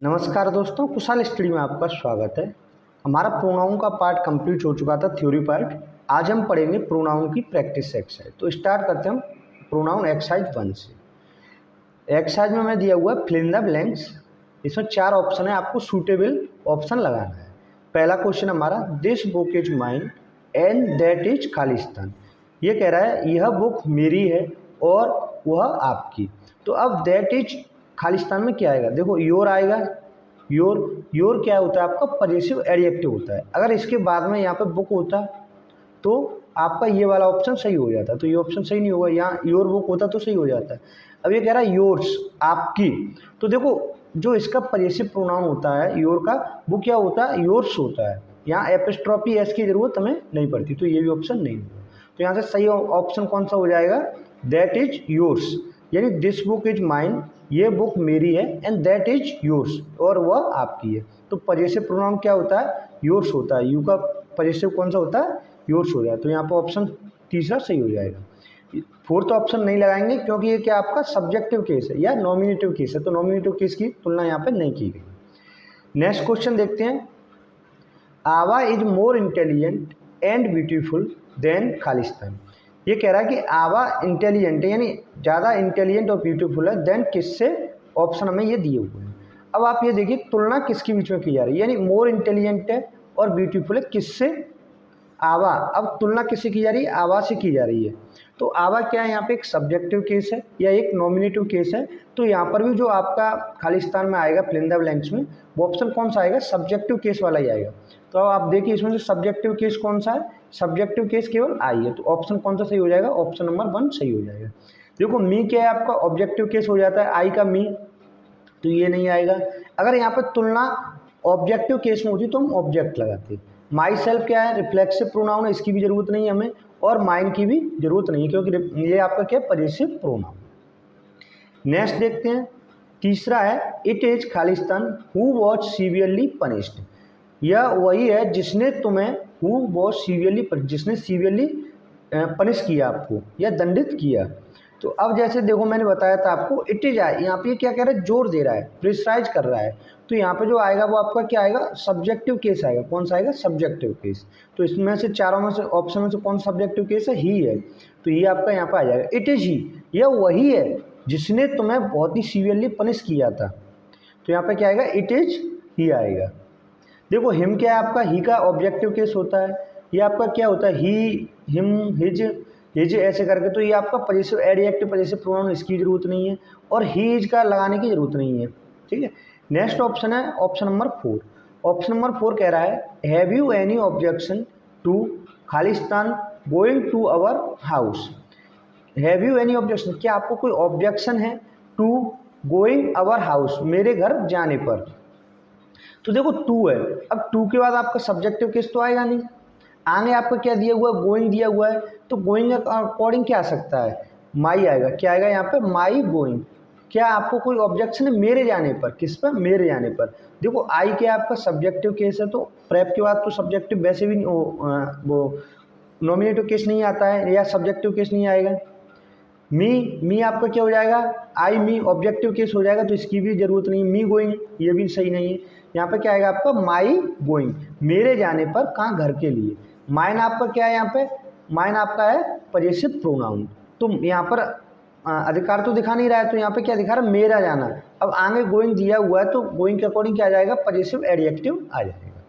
नमस्कार दोस्तों, कुशल स्टडी में आपका स्वागत है। हमारा प्रोनाउन का पार्ट कंप्लीट हो चुका था, थ्योरी पार्ट। आज हम पढ़ेंगे प्रोनाउन की प्रैक्टिस एक्सरसाइज। तो स्टार्ट करते हैं हम प्रोनाउन एक्सरसाइज 1 से। एक्सरसाइज में मैं दिया हुआ है फिल इन द ब्लैंक्स। इसमें 4 ऑप्शन है, आपको सूटेबल ऑप्शन लगाना है। पहला क्वेश्चन हमारा, this book is mine and that is Khalistan. ये कह रहा है यह बुक मेरी है और वह आपकी। तो अब दैट इज खालिस्तान में क्या आएगा? देखो योर आएगा। योर क्या होता है? आपका पजेसिव एडजेक्टिव होता है। अगर इसके बाद में यहाँ पे बुक होता तो आपका ये वाला ऑप्शन सही हो जाता, तो ये ऑप्शन सही नहीं होगा। यहाँ योर बुक होता तो सही हो जाता है। अब ये कह रहा है योर्स, आपकी। तो देखो जो इसका पजेसिव प्रोनाउन होता है योर का, वो क्या होता है? योर्स होता है। यहाँ एपिस्ट्रॉफी एस की जरूरत हमें नहीं पड़ती, तो ये भी ऑप्शन नहीं होगा। तो यहाँ से सही ऑप्शन कौन सा हो जाएगा? दैट इज योर्स, यानी दिस बुक इज माइन, ये बुक मेरी है, एंड दैट इज योर्स, और वह आपकी है। तो पजेसिव प्रोनाउन क्या होता है? योर्स होता है। यू का पजेसिव कौन सा होता है? योर्स हो जाए। तो यहाँ पर ऑप्शन तीसरा सही हो जाएगा। फोर्थ ऑप्शन नहीं लगाएंगे क्योंकि ये क्या आपका सब्जेक्टिव केस है या नॉमिनेटिव केस है, तो नॉमिनेटिव केस की तुलना यहाँ पे नहीं की गई। नेक्स्ट क्वेश्चन देखते हैं। आवा is more intelligent and beautiful then Khalistan. ये कह रहा है कि आवा इंटेलिजेंट है, यानी ज़्यादा इंटेलिजेंट और ब्यूटीफुल है देन किससे? ऑप्शन हमें ये दिए हुए हैं। अब आप ये देखिए तुलना किसके बीच में की जा रही है, यानी मोर इंटेलिजेंट है और ब्यूटीफुल है किससे? आवा। अब तुलना किससे की जा रही है? आवा से की जा रही है। तो आवा क्या है? यहाँ पे एक सब्जेक्टिव केस है या एक नॉमिनेटिव केस है। तो यहाँ पर भी जो आपका खालिस्तान में आएगा फिल इन द ब्लैंक्स में, वो ऑप्शन कौन सा आएगा? सब्जेक्टिव केस वाला ही आएगा। तो अब आप देखिए इसमें से सब्जेक्टिव केस कौन सा है? सब्जेक्टिव केस केवल आई है। तो ऑप्शन कौन सा सही हो जाएगा? ऑप्शन नंबर 1 सही हो जाएगा। देखो मी क्या है आपका? ऑब्जेक्टिव केस हो जाता है आई का मी, तो ये नहीं आएगा। अगर यहाँ पर तुलना ऑब्जेक्टिव केस में होती तो हम ऑब्जेक्ट लगाते। माई सेल्फ क्या है? रिफ्लेक्सिव प्रोनाउन है, इसकी भी जरूरत नहीं है हमें, और माइन की भी जरूरत नहीं है क्योंकि ये आपका क्या है? Possessive pronoun. नेक्स्ट देखते हैं। तीसरा है, it is Khalistan who was severely punished. यह वही है जिसने तुम्हें, हु वॉज सीवियरली, जिसने सीवियरली पनिश किया आपको या दंडित किया। तो अब जैसे देखो मैंने बताया था आपको, इट इज आए, यहाँ पे क्या कह रहा है? जोर दे रहा है, प्रिसाइज कर रहा है। तो यहाँ पे जो आएगा वो आपका क्या आएगा? सब्जेक्टिव केस आएगा। कौन सा आएगा? Subjective case. तो इसमें से चारों में से ऑप्शन में से कौन सब्जेक्टिव केस है? ही है। तो ये आपका यहाँ पे आ जाएगा, इट इज ही, यह वही है जिसने तुम्हें बहुत ही सीवियरली पनिश किया था। तो यहाँ पे क्या आएगा? इट इज ही आएगा। देखो हिम क्या है आपका? ही का ऑब्जेक्टिव केस होता है। ये आपका क्या होता है? ही, हिम, हिज ऐसे करके। तो ये आपका पजेसिव एडजेक्टिव पजेसिव प्रोनाउन, इसकी जरूरत नहीं है, और ही इज का लगाने की जरूरत नहीं है। ठीक है। नेक्स्ट ऑप्शन है ऑप्शन नंबर 4। ऑप्शन नंबर 4 कह रहा है, have you any objection to खालिस्तान going to our house. Have you any objection, क्या आपको कोई ऑब्जेक्शन है? टू गोइंग अवर हाउस, मेरे घर जाने पर। तो देखो टू है, अब टू के बाद आपका सब्जेक्टिव केस तो आएगा नहीं। आगे आपका क्या दिया हुआ है? गोइंग दिया हुआ है। तो गोइंग अकॉर्डिंग क्या आ सकता है? माई आएगा। क्या आएगा यहाँ पे? माई गोइंग। क्या आपको कोई ऑब्जेक्शन है मेरे जाने पर? किस पर? मेरे जाने पर। देखो आई क्या आपका सब्जेक्टिव केस है, तो प्रेप के बाद तो सब्जेक्टिव वैसे भी वो नॉमिनेटिव केस नहीं आता है या सब्जेक्टिव केस नहीं आएगा। मी आपका क्या हो जाएगा? आई मी ऑब्जेक्टिव केस हो जाएगा, तो इसकी भी जरूरत नहीं। मी गोइंग ये भी सही नहीं है। यहाँ पे क्या आएगा आपका? माई गोइंग, मेरे जाने पर। कहाँ? घर के लिए। माइन आपका क्या है यहाँ पे? माइन आपका है पजेसिव प्रोनाउन। तो यहाँ पर अधिकार तो दिखा नहीं रहा है, तो यहाँ पे क्या दिखा रहा है? मेरा जाना। अब आगे गोइंग दिया हुआ है, तो गोइंग के अकॉर्डिंग क्या आ जाएगा? पजेसिव एडजेक्टिव आ जाएगा।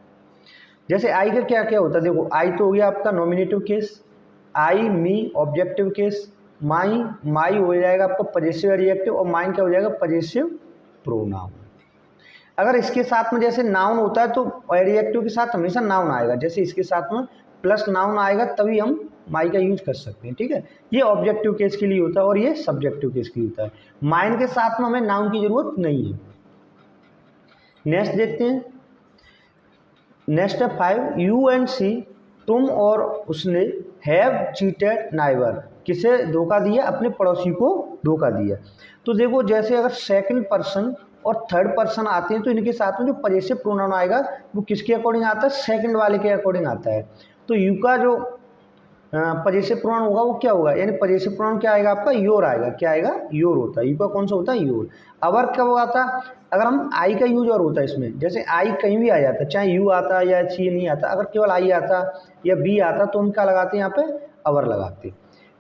जैसे आई का क्या क्या होता है? देखो आई तो हो गया आपका नॉमिनेटिव केस, आई मी ऑब्जेक्टिव केस, माई हो जाएगा आपका पजेसिव एडजेक्टिव, और माइन क्या हो जाएगा? Possessive pronoun. अगर इसके साथ में जैसे नाउन होता है तो एडजेक्टिव के साथ हमेशा नाउन आएगा, जैसे इसके साथ में प्लस नाउन आएगा तभी हम माई का यूज कर सकते हैं। ठीक है, ये ऑब्जेक्टिव केस के लिए होता है और ये सब्जेक्टिव केस के लिए होता है। माइन के साथ में हमें नाउन की जरूरत नहीं है। नेक्स्ट देखते हैं। नेक्स्ट है 5, यू एंड सी, तुम और उसने, हैव चीटेड नाइबर, किसे धोखा दिया? अपने पड़ोसी को धोखा दिया। तो देखो जैसे अगर सेकंड पर्सन और थर्ड पर्सन आते हैं तो इनके साथ में जो पजेसिव प्रोनाउन आएगा वो किसके अकॉर्डिंग आता है? सेकंड वाले के अकॉर्डिंग आता है। तो यू का जो पजेसिव प्रोनाउन होगा वो क्या होगा, यानी पजेसिव प्रोनाउन क्या आएगा आपका, योर आएगा। क्या आएगा, योर होता है। यू का कौन सा होता है, योर। अवर कब आता, अगर हम आई का यूज और होता है इसमें, जैसे आई कहीं भी आ जाता, चाहे यू आता या सी नहीं आता, अगर केवल आई आता या बी आता तो हम क्या लगाते हैं, यहाँ पे अवर लगाते।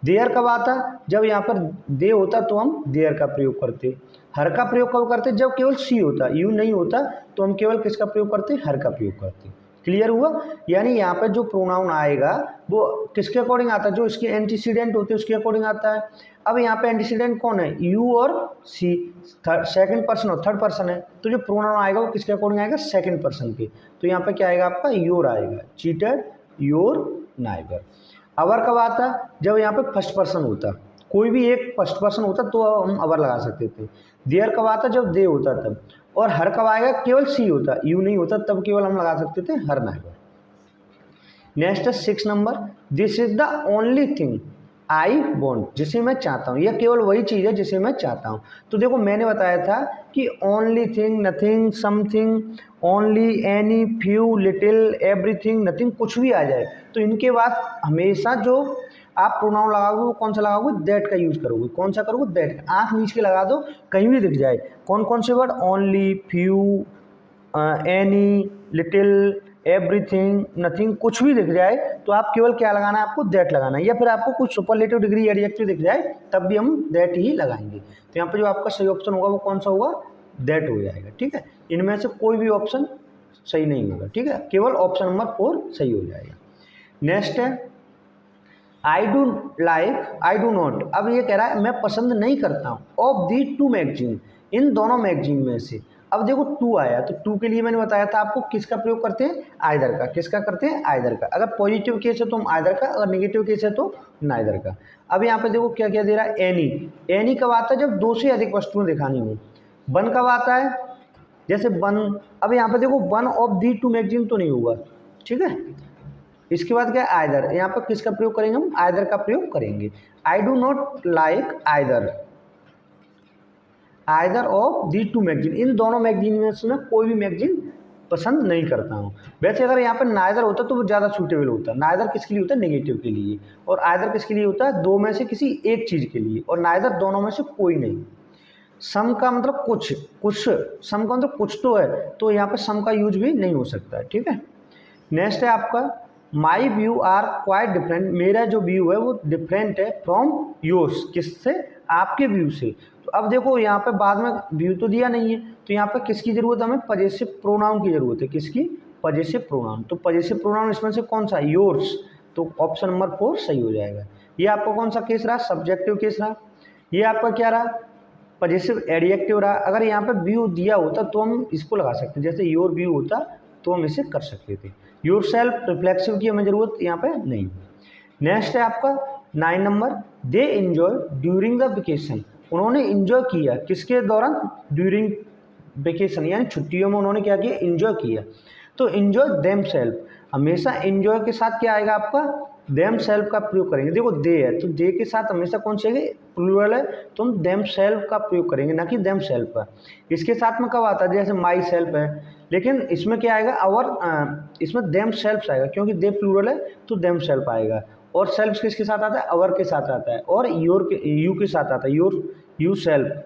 देयर कब आता, जब यहाँ पर दे होता तो हम देयर का प्रयोग करते। हर का प्रयोग कब करते, जब केवल सी होता, यू नहीं होता तो हम केवल किसका प्रयोग करते, हर का प्रयोग करते। क्लियर हुआ। यानी यहाँ पे जो प्रोनाउन आएगा वो किसके अकॉर्डिंग आता है, जो इसके एंटीसीडेंट होते हैं उसके अकॉर्डिंग आता है। अब यहाँ पे एंटीसीडेंट कौन है, यू और सी, सेकंड पर्सन और थर्ड पर्सन है, तो जो प्रोनाउन आएगा वो किसके अकॉर्डिंग आएगा, सेकंड पर्सन के। तो यहाँ पे क्या आएगा आपका, योर आएगा। Cheated, your, neighbour. अवर कब आता, जब यहाँ पे फर्स्ट पर्सन होता, कोई भी एक फर्स्ट पर्सन होता तो हम अवर लगा सकते थे। देयर कब आता, जब दे होता तब। और हर कब आएगा, केवल सी होता, यू नहीं होता, तब केवल हम लगा सकते थे हर, नाइबर। नेक्स्ट है 6 number, this is the only thing I want, जिसे मैं चाहता हूँ। यह केवल वही चीज़ है जिसे मैं चाहता हूँ। तो देखो मैंने बताया था कि only thing, nothing, something, only, any, few, little, everything, nothing, कुछ भी आ जाए तो इनके बाद हमेशा जो आप प्रोनाउन लगाओगे वो कौन सा लगाओगे, दैट का यूज करोगे। कौन सा करोगे, दैट का। आँख नीच के लगा दो, कहीं भी दिख जाए। कौन कौन से word, only, few, any, little, everything, nothing, कुछ भी दिख जाए तो आप केवल क्या लगाना है, आपको दैट लगाना है। या फिर आपको कुछ सुपरलेटिव डिग्री एडजेक्टिव दिख जाए तब भी हम दैट ही लगाएंगे। तो यहाँ पे जो आपका सही ऑप्शन होगा वो कौन सा होगा, दैट हो जाएगा। ठीक है, इनमें से कोई भी ऑप्शन सही नहीं होगा। ठीक है, केवल ऑप्शन नंबर 4 सही हो जाएगा। नेक्स्ट है I do like, I do not. अब ये कह रहा है मैं पसंद नहीं करता हूँ ऑफ दी टू मैगजीन, इन दोनों मैगजीन में से। अब देखो टू आया तो टू के लिए मैंने बताया था आपको किसका प्रयोग करते हैं, आइदर का। किसका करते हैं, आइदर का। अगर पॉजिटिव केस है तो हम आइदर का, अगर नेगेटिव केस है तो नाइदर का। अब यहाँ पे देखो क्या क्या दे रहा है, एनी। एनी कब आता है, जब दो से अधिक वस्तुएं दिखानी हो। वन कब आता है, जैसे वन। अब यहाँ पे देखो one of the two magazine तो नहीं होगा। ठीक है, इसके बाद क्या है, आइदर। यहाँ पर किसका प्रयोग करेंगे हम, आइदर का प्रयोग करेंगे। I do not like either, either of the two magazine, इन दोनों मैगजीन में से मैं कोई भी मैगजीन पसंद नहीं करता हूँ। वैसे अगर यहाँ पर नाइदर होता तो वो ज़्यादा सूटेबल होता। नाइदर किसके लिए होता है, नेगेटिव के लिए। और आइदर किसके लिए होता है, दो में से किसी एक चीज़ के लिए। और नाइदर दोनों में से कोई नहीं। सम का मतलब कुछ, कुछ, सम का मतलब कुछ तो है, तो यहाँ पर सम का यूज भी नहीं हो सकता है। ठीक है, नेक्स्ट है आपका my view are quite different, मेरा जो व्यू है वो डिफरेंट है फ्रॉम योर्स, किससे, आपके व्यू से। तो अब देखो यहाँ पे बाद में व्यू तो दिया नहीं है, तो यहाँ पे किसकी ज़रूरत है, हमें पजेसिव प्रोनाउन की ज़रूरत है। किसकी, पजेसिव प्रोनाउन। तो पजेसिव प्रोनाउन इसमें से कौन सा, योर्स। तो ऑप्शन नंबर 4 सही हो जाएगा। ये आपका कौन सा केस रहा, सब्जेक्टिव केस रहा। ये आपका क्या रहा, पजेसिव एडजेक्टिव रहा। अगर यहाँ पे व्यू दिया होता तो हम इसको लगा सकते, जैसे योर व्यू होता तो हम इसे कर सकते थे। योर सेल्फ, रिफ्लेक्सिव की हमें ज़रूरत यहाँ पे नहीं। नेक्स्ट है आपका 9 number, they enjoy during the vacation, उन्होंने इंजॉय किया किसके दौरान, ड्यूरिंग वेकेशन, यानी छुट्टियों में उन्होंने क्या किया, इंजॉय किया। तो इंजॉय देम सेल्फ, हमेशा इंजॉय के साथ क्या आएगा आपका, देम सेल्फ का प्रयोग करेंगे। देखो दे है तो दे के साथ हमेशा कौन सी आएगी, प्लूरल है तो हम देम सेल्फ का प्रयोग करेंगे, ना कि देम सेल्फ का। इसके साथ में कब आता है, जैसे माई सेल्फ है, लेकिन इसमें क्या आएगा, अवर, इसमें देम सेल्फ आएगा क्योंकि दे प्लूरल है तो देम सेल्फ आएगा। और सेल्फ किसके साथ आता है, अवर के साथ आता है। और योर के, यू के साथ आता है, योर, यू सेल्फ।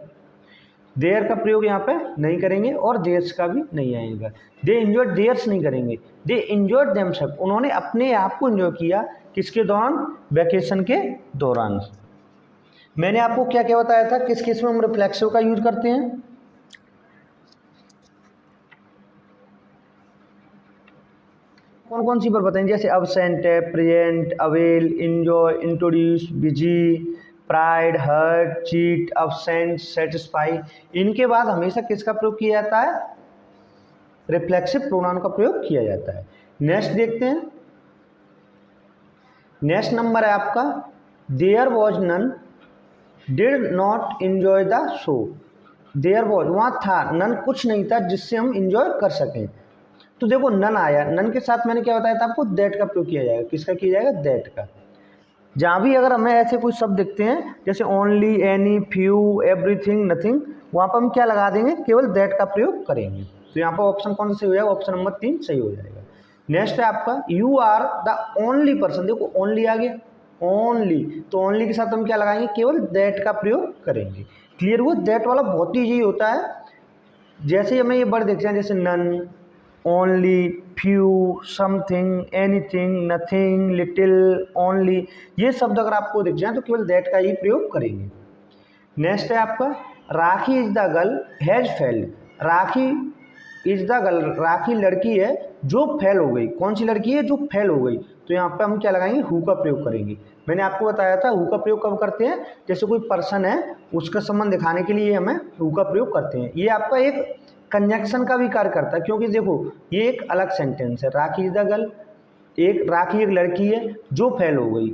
देयर का प्रयोग यहाँ पे नहीं करेंगे और देयर्स का भी नहीं आएगा। दे इंजॉय देयर्स नहीं करेंगे, दे इंजॉय देमसेल्फ, उन्होंने अपने आप को इंजॉय किया किसके दौरान, वैकेशन के दौरान। मैंने आपको क्या क्या बताया था, किस केस में हम रिफ्लेक्सिव का यूज करते हैं। कौन कौन सी पर बताएंगे, जैसे अब्सेंट है, present, avail, enjoy, introduce, busy, pride, hurt, cheat, absent, satisfy. इनके बाद हमेशा किसका प्रयोग किया जाता है, रिफ्लेक्सिव प्रोनाउन का प्रयोग किया जाता है। नेक्स्ट देखते हैं, नेक्स्ट नंबर है आपका there was none did not enjoy the show. There was, वहाँ था, नन कुछ नहीं था जिससे हम इंजॉय कर सकें। तो देखो नन आया, नन के साथ मैंने क्या बताया था आपको, दैट का प्रयोग किया जाएगा। किसका किया जाएगा, दैट का। जहाँ भी अगर हमें ऐसे कुछ शब्द दिखते हैं जैसे only, any, few, everything, nothing, वहाँ पर हम क्या लगा देंगे, केवल दैट का प्रयोग करेंगे। तो यहाँ पर ऑप्शन कौन सा सही हो जाएगा, ऑप्शन नंबर 3 सही हो जाएगा। नेक्स्ट है आपका you are the only person, देखो ओनली आ गया, ओनली, तो ओनली के साथ हम क्या लगाएंगे, केवल दैट का प्रयोग करेंगे। क्लियर हुआ। दैट वाला बहुत ही ईजी होता है। जैसे हमें ये वर्ड देखते हैं, जैसे none, only, few, something, anything, nothing, little, only, ये शब्द अगर आपको दिख जाए तो केवल दैट का ही प्रयोग करेंगे। नेक्स्ट है आपका Rakhi is the girl has failed. Rakhi is the girl, Rakhi लड़की है जो फेल हो गई। कौन सी लड़की है, जो फेल हो गई। तो यहाँ पे हम क्या लगाएंगे, हु का प्रयोग करेंगे। मैंने आपको बताया था हु का प्रयोग कब करते हैं, जैसे कोई पर्सन है उसका संबंध दिखाने के लिए हमें हु का प्रयोग करते हैं। ये आपका एक कंजंक्शन का भी कार्य करता है, क्योंकि देखो ये एक अलग सेंटेंस है। राखी इज द गर्ल, एक राखी एक लड़की है जो फेल हो गई।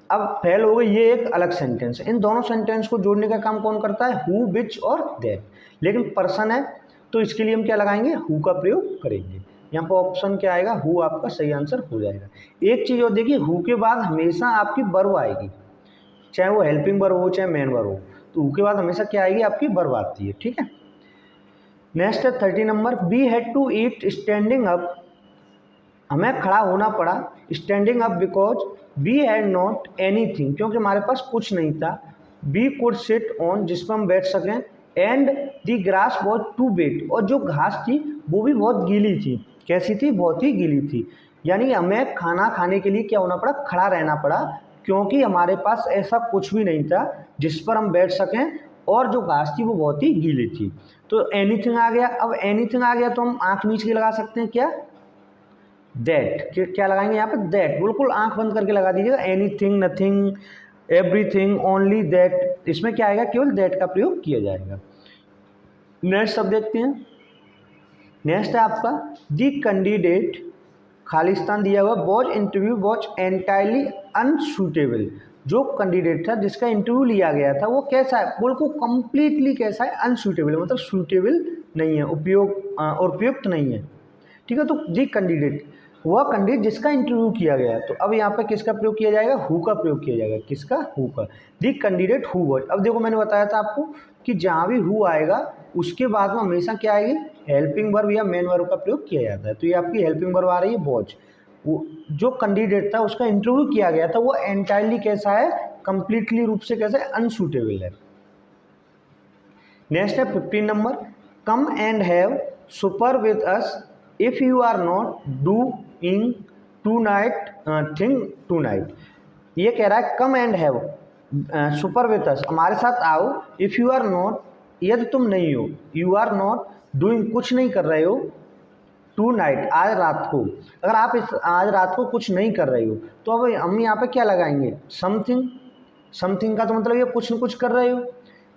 अब फेल हो गई ये एक अलग सेंटेंस है। इन दोनों सेंटेंस को जोड़ने का काम कौन करता है, हु, विच और दैट। लेकिन पर्सन है तो इसके लिए हम क्या लगाएंगे, हु का प्रयोग करेंगे। यहाँ पर ऑप्शन क्या आएगा, हु आपका सही आंसर हो जाएगा। एक चीज़ और देखिए, हु के बाद हमेशा आपकी वर्ब आएगी, चाहे वो हेल्पिंग वर्ब हो चाहे मेन वर्ब हो, तो हु के बाद हमेशा क्या आएगी, आपकी वर्ब आती है। ठीक है। नेक्स्ट है 30 number, we had to eat standing up. हमें खड़ा होना पड़ा, standing up, because we had not anything, क्योंकि हमारे पास कुछ नहीं था। वी कुड सिट ऑन, जिस पर हम बैठ सकें, and the grass was too wet, और जो घास थी वो भी बहुत गीली थी। कैसी थी, बहुत ही गीली थी। यानी हमें खाना खाने के लिए क्या होना पड़ा, खड़ा रहना पड़ा, क्योंकि हमारे पास ऐसा कुछ भी नहीं था जिस पर हम बैठ सकें, और जो घास थी वो बहुत ही गीली थी। तो एनीथिंग आ गया। अब एनीथिंग आ गया तो हम आँख मीच के लगा सकते हैं, क्या, दैट। क्या लगाएंगे यहाँ पे, दैट। बिल्कुल आंख बंद करके लगा दीजिएगा। Anything, nothing, everything, only that, इसमें क्या आएगा, केवल दैट का प्रयोग किया जाएगा। नेक्स्ट सब देखते हैं। नेक्स्ट है आपका दी कैंडिडेट, खालिस्तान दिया हुआ, was interview was entirely unsuitable. जो कैंडिडेट था जिसका इंटरव्यू लिया गया था वो कैसा है, बिल्कुल कंप्लीटली कैसा है, अनसूटेबल, मतलब सूटेबल नहीं है, उपयुक्त नहीं है। ठीक है। तो दी कैंडिडेट, वह कैंडिडेट जिसका इंटरव्यू किया गया। तो अब यहाँ पे किसका प्रयोग किया जाएगा, हु का प्रयोग किया जाएगा। किसका, हु का। The candidate who was. अब देखो मैंने बताया था आपको कि जहाँ भी हु आएगा उसके बाद में हमेशा क्या आएगी, हेल्पिंग वर्ब या मेन वर्ब का प्रयोग किया जाता है। तो ये आपकी हेल्पिंग वर्ब आ रही है, वॉज। वो जो कैंडिडेट था उसका इंटरव्यू किया गया था वो एंटायरली कैसा है, कंप्लीटली रूप से कैसा है, अनसूटेबल है। नेक्स्ट है 15 number, come and have super with us if you are not doing tonight thing tonight. ये कह रहा है come and have super with us, हमारे साथ आओ, इफ यू आर नॉट, यदि तुम नहीं हो, यू आर नॉट डूइंग, कुछ नहीं कर रहे हो, टू नाइट, आज रात को। अगर आप इस आज रात को कुछ नहीं कर रहे हो तो अब हम यहाँ पे क्या लगाएंगे, समथिंग। समथिंग का तो मतलब ये कुछ न कुछ कर रहे हो।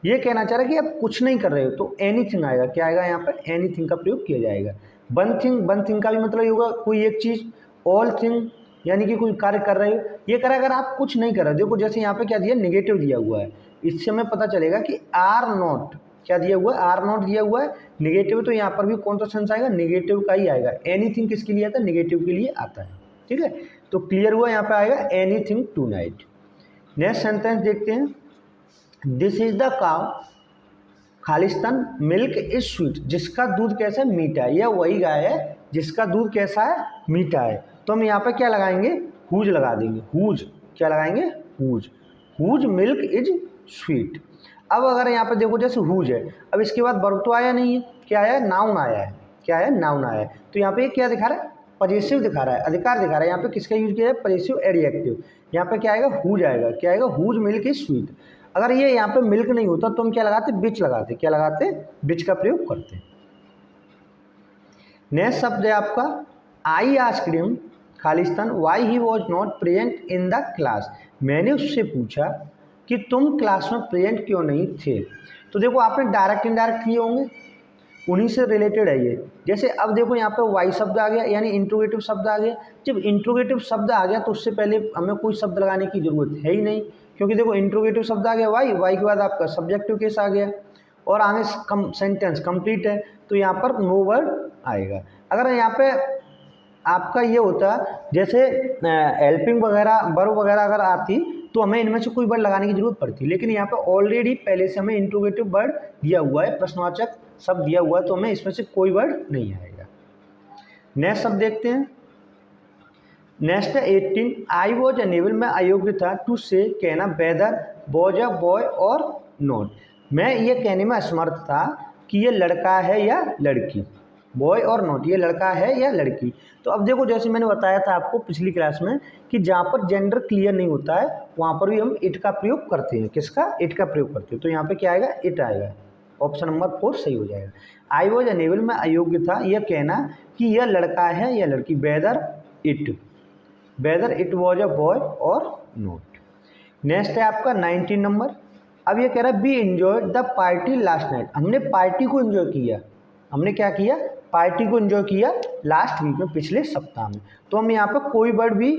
ये कहना चाह रहा है कि आप कुछ नहीं कर रहे हो, तो एनीथिंग आएगा। क्या आएगा यहाँ पे, एनीथिंग का प्रयोग किया जाएगा। वन थिंग, वन थिंग का भी मतलब ये होगा कोई एक चीज़। ऑल थिंग यानी कि कोई कार्य कर रहे हो। ये कह रहा है अगर आप कुछ नहीं कर रहे हो, देखो जैसे यहाँ पे क्या दिया, नेगेटिव दिया हुआ है, इससे हमें पता चलेगा कि आर नॉट, क्या दिया हुआ है, आर नॉट दिया हुआ है, नेगेटिव, तो यहाँ पर भी कौन सा सेंस आएगा, नेगेटिव का ही आएगा। एनीथिंग किसके लिए आता है, नेगेटिव के लिए आता है। ठीक है। तो क्लियर हुआ, यहाँ पे आएगा anything tonight. Next sentence देखते हैं, दिस इज द काउ खालिस्तान मिल्क इज स्वीट, जिसका दूध कैसा है, मीठा है। यह वही गाय है जिसका दूध कैसा है, मीठा है। तो हम यहाँ पे क्या लगाएंगे, हुज लगा देंगे। हुज, क्या लगाएंगे, whose. Whose milk is sweet. अब अगर यहाँ पे देखो जैसे हुज है, अब इसके बाद वर्ब तो आया नहीं है, क्या आया, नाउन आया है। क्या है, नाउन आया है। तो यहाँ पे क्या दिखा रहा है, पजेसिव दिखा रहा है, अधिकार दिखा रहा है। यहाँ पे किसका यूज किया है, पजेसिव एडजेक्टिव। यहाँ पे क्या आएगा, हुज आएगा। क्या आएगा, हुज मिल्क इज स्वीट। अगर ये यहाँ पे मिल्क नहीं होता तो हम क्या लगाते, बिच लगाते। क्या लगाते, बिच का प्रयोग करते। नेक्स्ट शब्द है आपका I asked him Khalistan why he was not present in the class. मैंने उससे पूछा कि तुम क्लास में प्रेजेंट क्यों नहीं थे। तो देखो आपने डायरेक्ट इनडायरेक्ट किए होंगे, उन्हीं से रिलेटेड है ये। जैसे अब देखो यहाँ पे वाई शब्द आ गया, यानी इंट्रोगेटिव शब्द आ गया। जब इंट्रोगेटिव शब्द आ गया तो उससे पहले हमें कोई शब्द लगाने की जरूरत है ही नहीं, क्योंकि देखो इंट्रोगेटिव शब्द आ गया वाई, वाई के बाद आपका सब्जेक्टिव केस आ गया और आगे सेंटेंस कंप्लीट है, तो यहाँ पर नो वर्ड आएगा। अगर यहाँ पे आपका ये होता जैसे हेल्पिंग वगैरह वर्ब वगैरह अगर आती तो हमें इनमें से कोई वर्ड लगाने की जरूरत पड़ती, लेकिन यहाँ पे ऑलरेडी पहले से हमें इंट्रोगेटिव वर्ड दिया हुआ है, प्रश्नवाचक शब्द दिया हुआ है, तो हमें इसमें से कोई वर्ड नहीं आएगा। नेक्स्ट शब्द देखते हैं, नेक्स्ट है 18, आई वॉज अनेबल, मैं अयोग्य था, टू से कहना वेदर वॉज अ बॉय और नॉट, मैं ये कहने में असमर्थ था कि ये लड़का है या लड़की, बॉय और नॉट, ये लड़का है या लड़की। तो अब देखो जैसे मैंने बताया था आपको पिछली क्लास में कि जहाँ पर जेंडर क्लियर नहीं होता है वहाँ पर भी हम इट का प्रयोग करते हैं। किसका? इट का प्रयोग करते हैं। तो यहाँ पे क्या आएगा? इट आएगा। ऑप्शन नंबर 4 सही हो जाएगा। आई वॉज अनेबल, मैं अयोग्य था यह कहना कि यह लड़का है या लड़की, whether it was a boy और नॉट। नेक्स्ट है आपका 19 नंबर। अब ये कह रहा है B enjoy the party last night, हमने पार्टी को एंजॉय किया, हमने क्या किया? पार्टी को एंजॉय किया लास्ट वीक में, पिछले सप्ताह में। तो हम यहाँ पे कोई वर्ड भी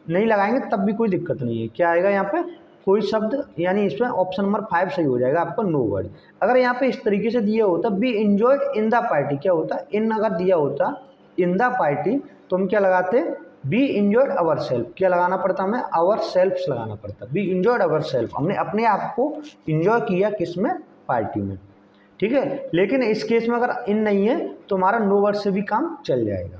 नहीं लगाएंगे तब भी कोई दिक्कत नहीं है। क्या आएगा यहाँ पे? कोई शब्द, यानी इसमें ऑप्शन नंबर 5 सही हो जाएगा आपका, नो वर्ड। अगर यहाँ पे इस तरीके से दिया होता be enjoyed in the party, क्या होता? इन अगर दिया होता इन द पार्टी तो हम क्या लगाते? B enjoyed our self. क्या लगाना पड़ता? हमें अवर सेल्फ लगाना पड़ता। बी इंजॉयड अवर सेल्फ, हमने अपने आप को इंजॉय किया किसमें? पार्टी में। ठीक है, लेकिन इस केस में अगर इन नहीं है तो हमारा नो वर्ड से भी काम चल जाएगा।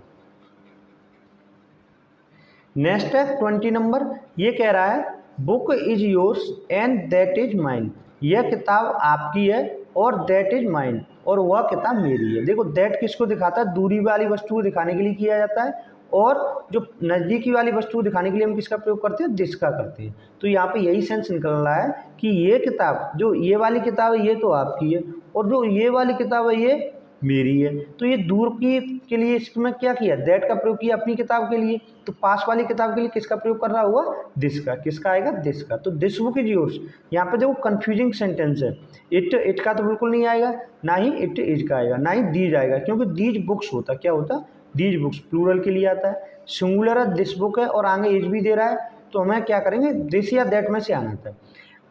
नेक्स्ट है 20 नंबर। ये कह रहा है book is yours and that is mine, यह किताब आपकी है और दैट इज माइन, और वह किताब मेरी है। देखो दैट किसको दिखाता है? दूरी वाली वस्तु को दिखाने के लिए किया जाता है, और जो नज़दीकी वाली वस्तु को दिखाने के लिए हम किसका प्रयोग करते हैं? दिस का करते हैं। तो यहाँ पे यही सेंस निकल रहा है कि ये किताब, जो ये वाली किताब है ये तो आपकी है, और जो ये वाली किताब है ये मेरी है। तो ये दूर की के लिए इसमें क्या किया? दैट का प्रयोग किया अपनी किताब के लिए। तो पास वाली किताब के लिए किसका प्रयोग कर रहा हुआ? दिस का। किसका आएगा? दिस का। तो दिस बुक इज योर्स, यहाँ पे देखो कंफ्यूजिंग सेंटेंस है। इट का तो बिल्कुल नहीं आएगा, ना ही इट इज का आएगा, ना ही दीज आएगा, क्योंकि दीज बुक्स होता, क्या होता? दीज बुक्स प्लूरल के लिए आता है। सिंगुलर है दिस बुक है और आगे इज भी दे रहा है, तो हमें क्या करेंगे? दिस या दैट में से आना था।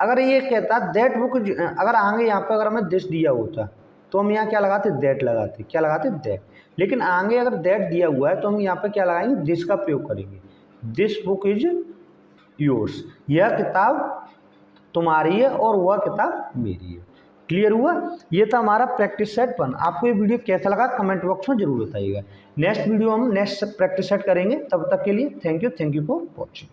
अगर ये कहता दैट बुक, अगर आगे यहाँ पे अगर हमें दिस दिया होता तो हम यहाँ क्या लगाते? दैट लगाते। क्या लगाते? दैट। लेकिन आगे अगर दैट दिया हुआ है तो हम यहाँ पे क्या लगाएंगे? दिस का प्रयोग करेंगे। दिस बुक इज योर्स, यह किताब तुम्हारी है और वह किताब मेरी है। क्लियर हुआ? ये था हमारा प्रैक्टिस सेट 1। आपको ये वीडियो कैसा लगा कमेंट बॉक्स में जरूर बताइएगा। नेक्स्ट वीडियो हम नेक्स्ट प्रैक्टिस सेट करेंगे। तब तक के लिए थैंक यू फॉर वॉचिंग।